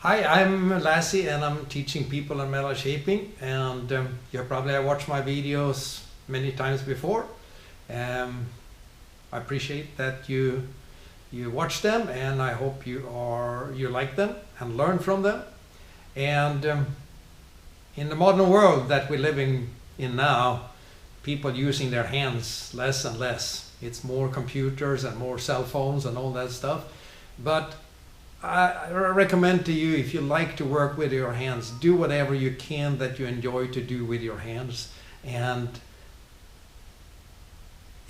Hi, I'm Lazze and I'm teaching people on metal shaping, and you probably have watched my videos many times before. I appreciate that you watch them, and I hope you like them and learn from them. And in the modern world that we're living in now, people using their hands less and less. It's more computers and more cell phones and all that stuff. But I recommend to you, if you like to work with your hands, do whatever you can that you enjoy to do with your hands. And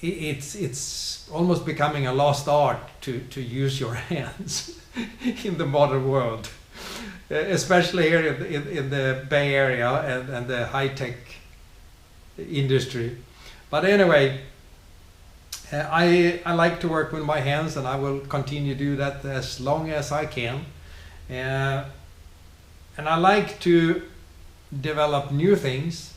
it's almost becoming a lost art to use your hands in the modern world, especially here in the Bay Area and the high-tech industry. But anyway, I like to work with my hands, and I will continue to do that as long as I can. And I like to develop new things,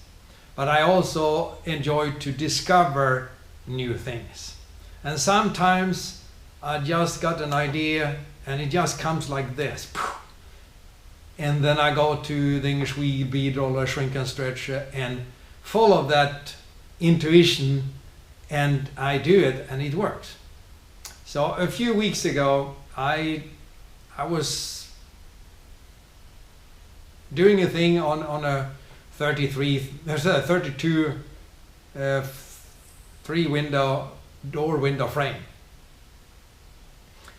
but I also enjoy to discover new things. And sometimes I just got an idea and it just comes like this. And then I go to the English wheel, bead roller, shrink and stretch, and follow that intuition, and I do it and it works. So a few weeks ago I was doing a thing on a 32 three window door window frame,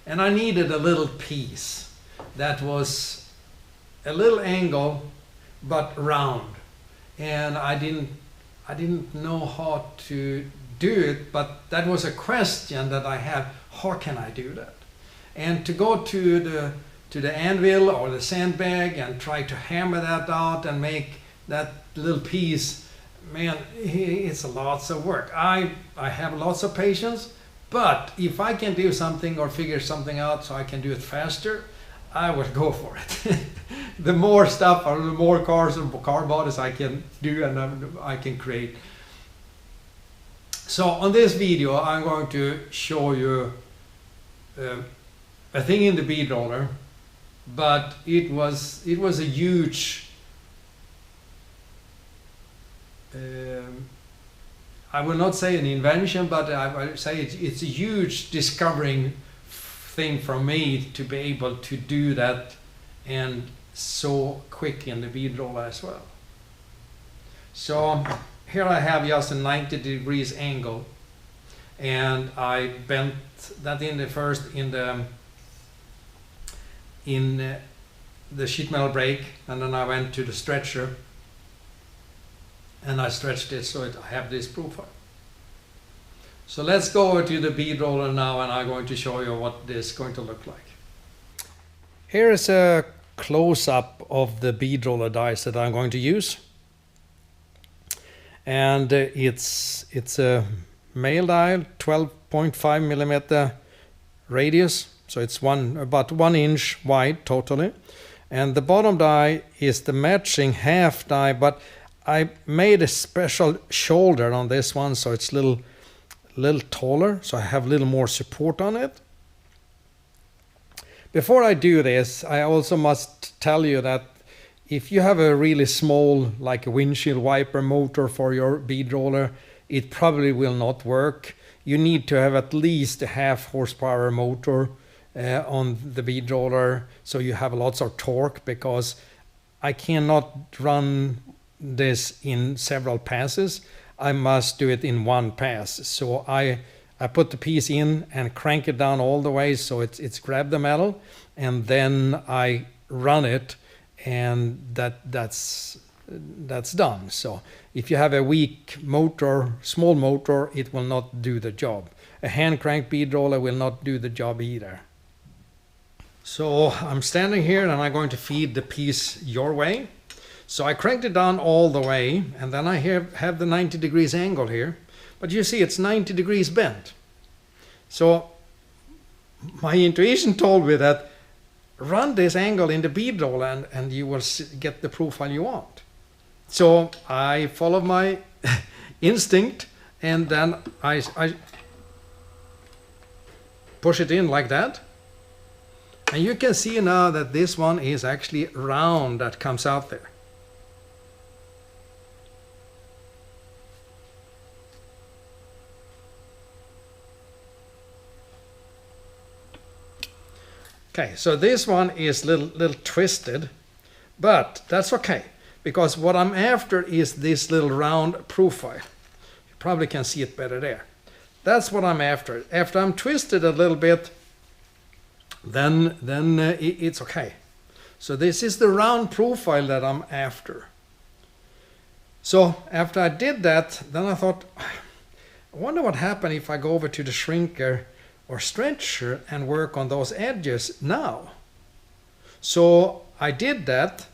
and I needed a little piece that was a little angle but round, and I didn't know how to do it, but that was a question that I have: how can I do that? And to go to the anvil or the sandbag and try to hammer that out and make that little piece, man, it's lots of work. I have lots of patience, but if I can do something or figure something out so I can do it faster, I would go for it. The more stuff or the more cars or car bodies I can do and I can create. So on this video I'm going to show you a thing in the bead roller, but it was a huge, I will not say an invention, but I will say it's a huge discovering thing for me to be able to do that, and so quick in the bead roller as well. So here I have just a 90 degrees angle, and I bent that in the sheet metal brake, and then I went to the stretcher and I stretched it so I have this profile. So let's go over to the bead roller now, and I'm going to show you what this is going to look like. Here is a close-up of the bead roller dies that I'm going to use. And it's a male dial, 12.5 millimeter radius, so it's about 1 inch wide totally. And the bottom die is the matching half die, but I made a special shoulder on this one, so it's a little taller, so I have a little more support on it. Before I do this, I also must tell you that if you have a really small, like a windshield wiper motor for your bead roller, it probably will not work. You need to have at least a 1/2 horsepower motor on the bead roller, so you have lots of torque, because I cannot run this in several passes. I must do it in one pass. So I put the piece in and crank it down all the way so it's grabbed the metal, and then I run it, and that's done. So if you have a weak motor, small motor, it will not do the job. A hand crank bead roller will not do the job either. So I'm standing here and I'm going to feed the piece your way. So I cranked it down all the way, and then I have the 90 degrees angle here, but you see it's 90 degrees bent. So my intuition told me that run this angle in the bead roller and you will get the profile you want. So I followed my instinct, and then I push it in like that, And you can see now that this one is actually round that comes out there. Okay, so this one is little twisted, but that's okay, because what I'm after is this little round profile. You probably can see it better there. That's what I'm after. After I'm twisted a little bit, then it's okay. So this is the round profile that I'm after. So after I did that, then I thought, I wonder what happened if I go over to the shrinker or stretcher and work on those edges now. So I did that,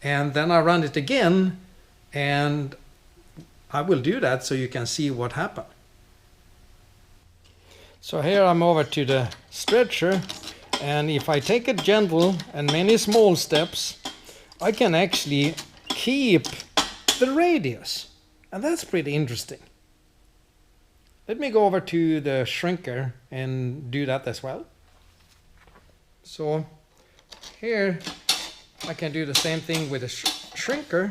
and then I run it again, and I will do that so you can see what happened. So here I'm over to the stretcher, and if I take it gentle and many small steps, I can actually keep the radius, and that's pretty interesting. Let me go over to the shrinker and do that as well. So here I can do the same thing with the shrinker.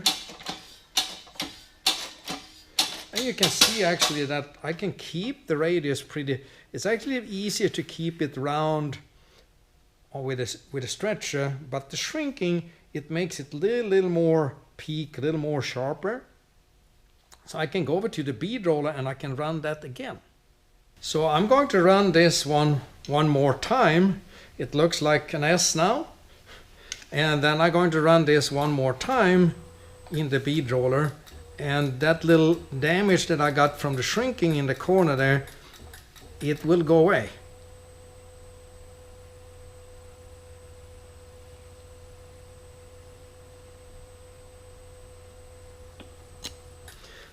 And you can see actually that I can keep the radius pretty. It's actually easier to keep it round or with a stretcher, but the shrinking, it makes it a little more peak, a little more sharper. So I can go over to the bead roller and I can run that again. So I'm going to run this one more time. It looks like an S now. And then I'm going to run this one more time in the bead roller. And that little damage that I got from the shrinking in the corner there, it will go away.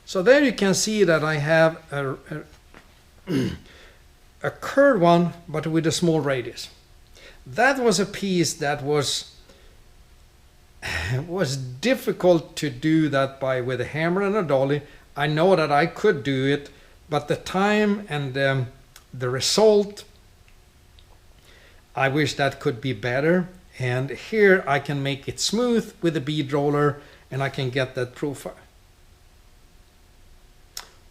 So there you can see that I have a curved one, but with a small radius. That was a piece that was difficult to do that with a hammer and a dolly. I know that I could do it, but the time and the result, I wish that could be better. And here I can make it smooth with the bead roller, and I can get that profile.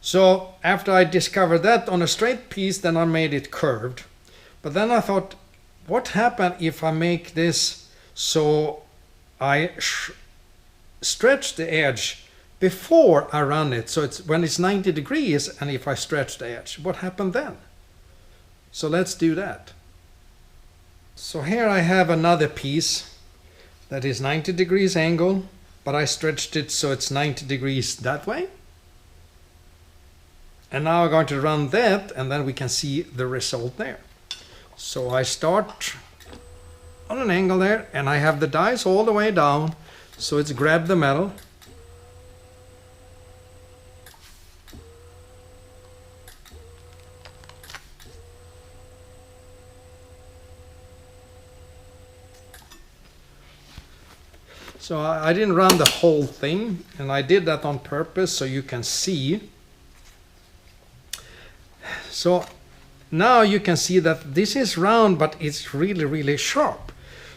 So after I discovered that on a straight piece, then I made it curved. But then I thought, what happened if I make this so I stretch the edge before I run it? So it's when it's 90 degrees, and if I stretch the edge, what happened then? So let's do that. So here I have another piece that is 90 degrees angle, but I stretched it so it's 90 degrees that way. And now I'm going to run that, and then we can see the result there. So I start on an angle there, and I have the dice all the way down, so it's grab the metal. So I didn't run the whole thing, and I did that on purpose so you can see. So now you can see that this is round, but it's really sharp.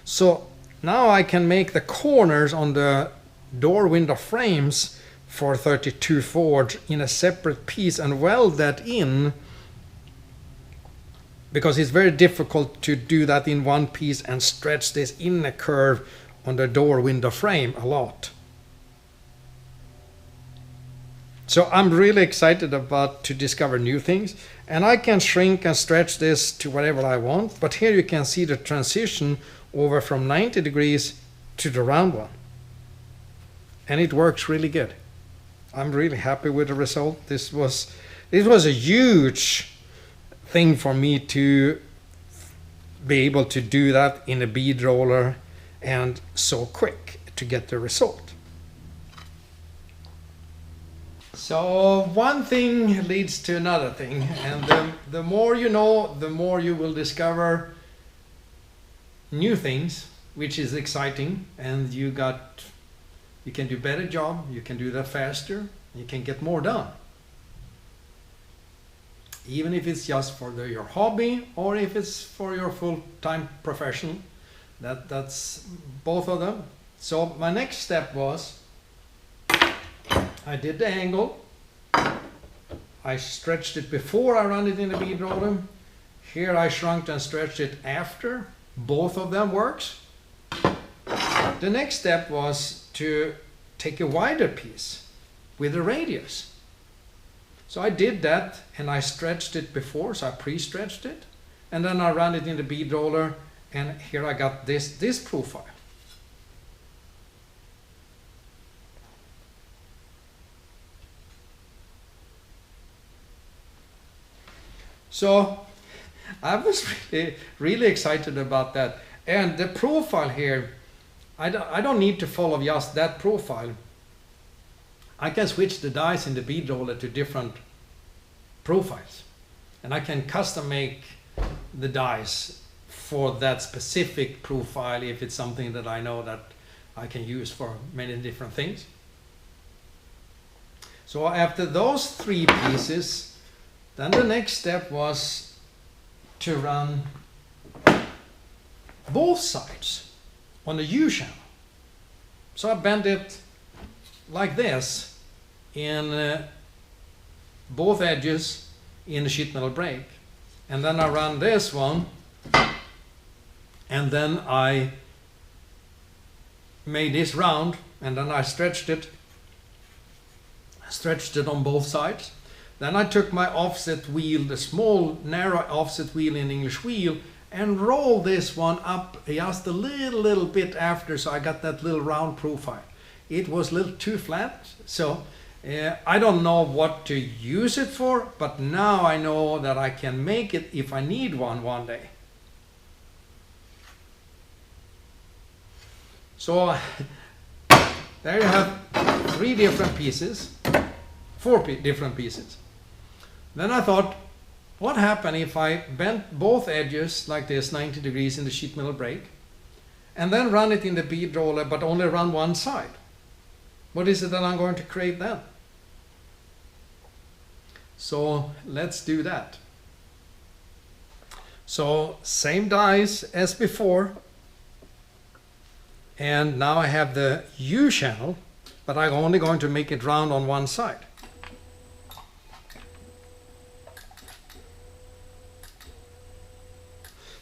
So now I can make the corners on the door window frames for 32 forge in a separate piece and weld that in, because it's very difficult to do that in one piece and stretch this in a curve on the door window frame a lot. So I'm really excited to discover new things, and I can shrink and stretch this to whatever I want. But here you can see the transition over from 90 degrees to the round one, and it works really good. I'm really happy with the result. This was a huge thing for me to be able to do that in a bead roller, and so quick to get the result. So one thing leads to another thing, and the more you know, the more you will discover new things, which is exciting, and you can do better job, you can do that faster, you can get more done. even if it's just for your hobby or if it's for your full-time profession. That's both of them. So my next step was, I did the angle, I stretched it before I ran it in the bead roller. Here I shrunk and stretched it after. Both of them works. The next step was to take a wider piece with a radius. So I did that and I stretched it before, so I pre-stretched it. And then I ran it in the bead roller, and here I got this profile. So I was really excited about that. And the profile here, I don't need to follow just that profile. I can switch the dies in the bead roller to different profiles. And I can custom make the dies for that specific profile if it's something that I know that I can use for many different things. So after those three pieces, then the next step was to run both sides on the U channel. So I bent it like this in both edges in the sheet metal brake. And then I ran this one, and then I made this round, and then I stretched it on both sides. Then I took my offset wheel, the small narrow offset wheel in English wheel, and rolled this one up just a little bit after, so I got that little round profile. It was a little too flat, so I don't know what to use it for, but now I know that I can make it if I need one day. So there you have three different pieces, four different pieces. Then I thought, what happened if I bent both edges like this, 90 degrees in the sheet metal brake, and then run it in the bead roller, but only run one side? What is it that I'm going to create then? So let's do that. So same dies as before, and now I have the U channel, but I'm only going to make it round on one side.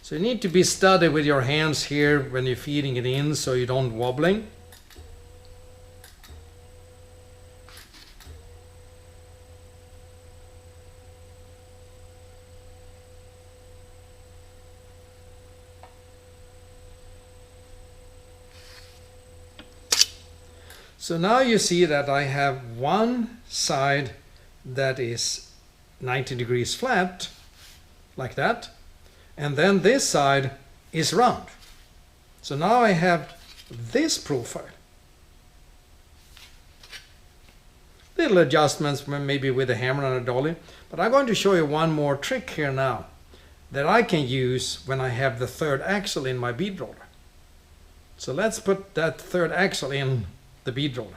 So you need to be steady with your hands here when you're feeding it in so you don't wobbling. So now you see that I have one side that is 90 degrees flat, like that. And then this side is round. So now I have this profile. Little adjustments maybe with a hammer and a dolly, but I'm going to show you one more trick here now that I can use when I have the third axle in my bead roller. So let's put that third axle in the bead roller.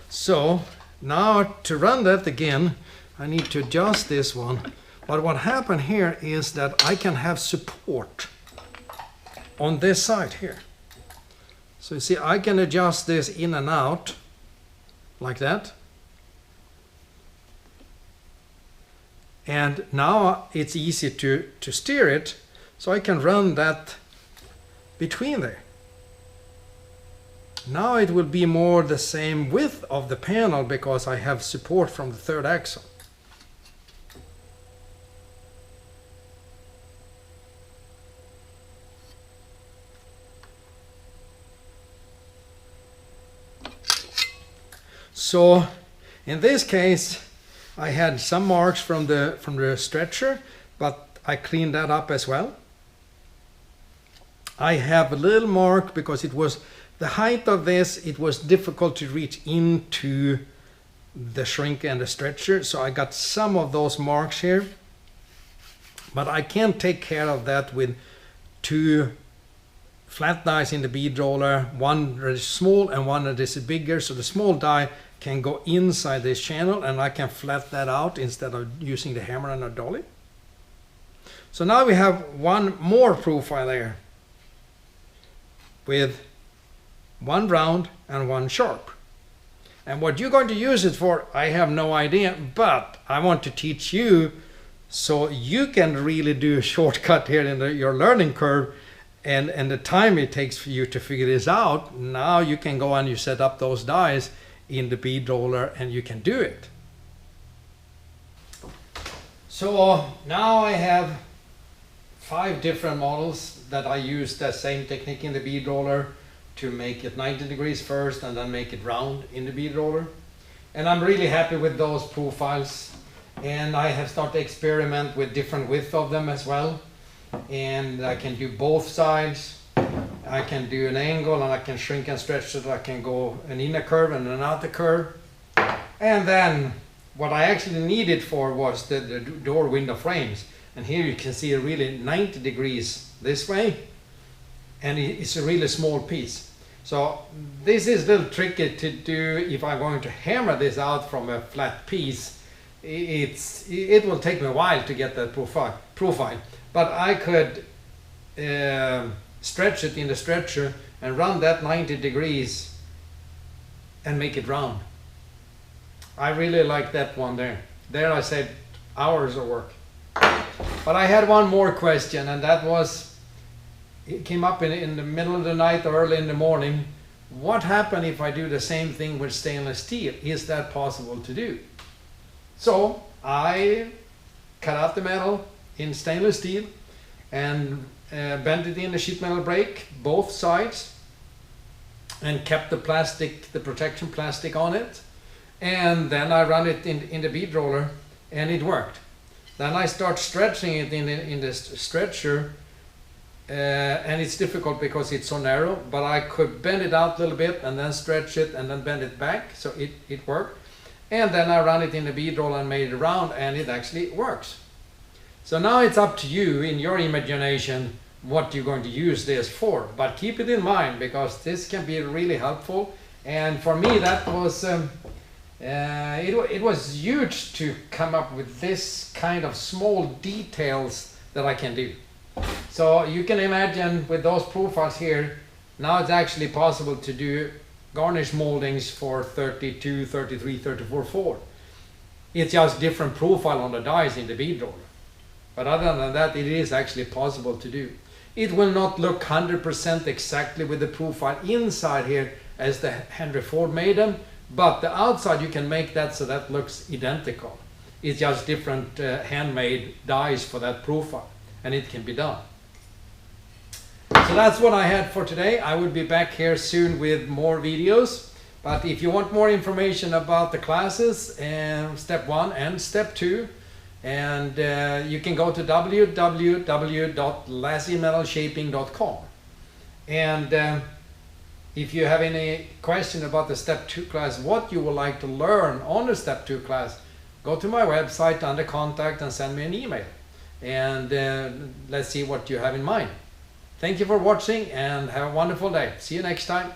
So now to run that again, I need to adjust this one. But what happened here is that I can have support on this side here. So you see, I can adjust this in and out like that. And now it's easy to steer it, so I can run that between there. Now it will be more the same width of the panel because I have support from the third axle. So in this case I had some marks from the stretcher, but I cleaned that up as well. I have a little mark because it was the height of this, it was difficult to reach into the shrink and the stretcher, so I got some of those marks here, but I can take care of that with 2 flat dies in the bead roller, one that is small and one that is bigger, so the small die can go inside this channel and I can flat that out instead of using the hammer and a dolly. So now we have one more profile there with 1 round and 1 sharp. And what you're going to use it for, I have no idea, but I want to teach you so you can really do a shortcut here in your learning curve, and the time it takes for you to figure this out. Now you can go and you set up those dies in the bead roller and you can do it. So now I have 5 different models that I use the same technique in the bead roller to make it 90 degrees first and then make it round in the bead roller. And I'm really happy with those profiles, and I have started to experiment with different width of them as well. And I can do both sides. I can do an angle and I can shrink and stretch so that I can go an inner curve and an outer curve. And then what I actually needed for was the door window frames. And here you can see a really 90 degrees this way, and it's a really small piece. So this is a little tricky to do if I'm going to hammer this out from a flat piece. It will take me a while to get that profile. But I could stretch it in the stretcher and run that 90 degrees and make it round. I really like that one there. There I saved hours of work. But I had one more question, and that was, it came up in the middle of the night or early in the morning. What happens if I do the same thing with stainless steel? Is that possible to do? So I cut out the metal in stainless steel and bent it in the sheet metal brake, both sides, and kept the plastic, the protection plastic on it. And then I run it in the bead roller, and it worked. Then I start stretching it in the stretcher, and it's difficult because it's so narrow, but I could bend it out a little bit and then stretch it and then bend it back, so it worked. And then I run it in the bead roller and made it round, and it actually works. So now it's up to you in your imagination what you're going to use this for, but keep it in mind because this can be really helpful. And for me that was it was huge to come up with this kind of small details that I can do. So you can imagine with those profiles here, now it's actually possible to do garnish moldings for 32, 33, 34, 4. It's just different profile on the dies in the bead roller. But other than that, it is actually possible to do. It will not look 100% exactly with the profile inside here as the Henry Ford made them, but the outside you can make that so that looks identical. It's just different handmade dies for that profile, and it can be done. So that's what I had for today. I will be back here soon with more videos. But if you want more information about the classes, step 1 and step 2, and you can go to www.lazzemetalshaping.com. And if you have any question about the step 2 class, what you would like to learn on the step 2 class, go to my website under contact and send me an email. And let's see what you have in mind. Thank you for watching and have a wonderful day. See you next time.